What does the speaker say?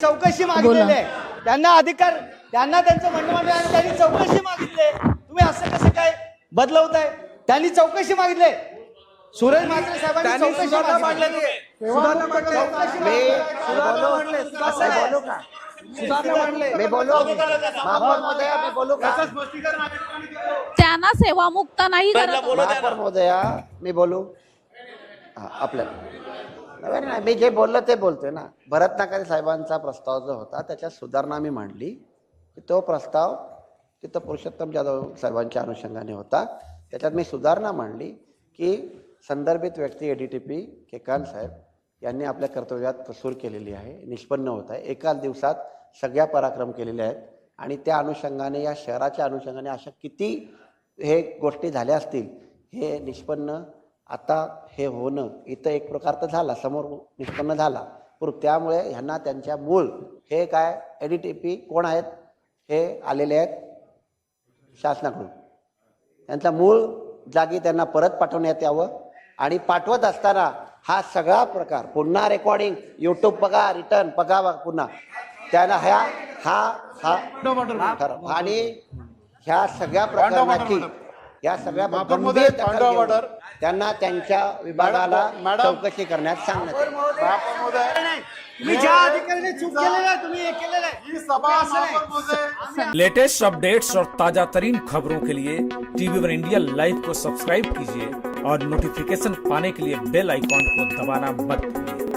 चौकशी मागितलेली आहे. त्यांना अधिकार, त्यांना त्यांचं म्हणणं मांडलं आणि त्यांनी चौकशी मागितली. तुम्ही असं कसं काय बदलवताय? त्यांनी चौकशी मागितली. सुरेश म्हात्रे साहेबांनी चौकशी मागितली. त्यांना सेवामुक्त नाही करत. महोदया मी बोलू आपल्याला नाही, मी जे बोललो ते बोलतोय ना. भरत नाकारे साहेबांचा प्रस्ताव जो होता त्याच्यात सुधारणा मी मांडली. तो प्रस्ताव तिथं पुरुषोत्तम जाधव साहेबांच्या अनुषंगाने होता. त्याच्यात मी सुधारणा मांडली की संदर्भित व्यक्ती ADTP केकांत साहेब यांनी आपल्या कर्तव्यात कसूर केलेली आहे, निष्पन्न होत आहे. एकाच दिवसात सगळ्या पराक्रम केलेले आहेत आणि त्या अनुषंगाने या शहराच्या अनुषंगाने अशा किती हे गोष्टी झाल्या असतील हे निष्पन्न आता हे होणं इथं एक प्रकार तर झाला, समोर निष्पन्न झाला. पण त्यामुळे ह्यांना त्यांच्या मूळ हे काय ADTP कोण आहेत हे आलेले आहेत शासनाकडून. त्यांचा मूळ जागी त्यांना परत पाठवण्यात यावं आणि पाठवत असताना हा सगळा प्रकार पुन्हा रेकॉर्डिंग YouTube बघा, रिटर्न बघा पुन्हा त्यांना हा हा हा आणि ह्या सगळ्या प्रकरणाची या सगळ्या गंभीर दखल घेऊन त्यांना त्यांच्या विभागाला चौकशी करण्यात सांगण्यात. तुम्ही ज्या अधिकाऱ्याने चूक केलेली आहे तुम्ही हे केलेलं आहे. लेटेस्ट अपडेट्स और ताजा तरीन खबरों के लिए TV1 इंडिया लाइव को सब्सक्राइब कीजिए और नोटिफिकेशन पाने के लिए बेल आइकॉन को दबाना मत भूलिए।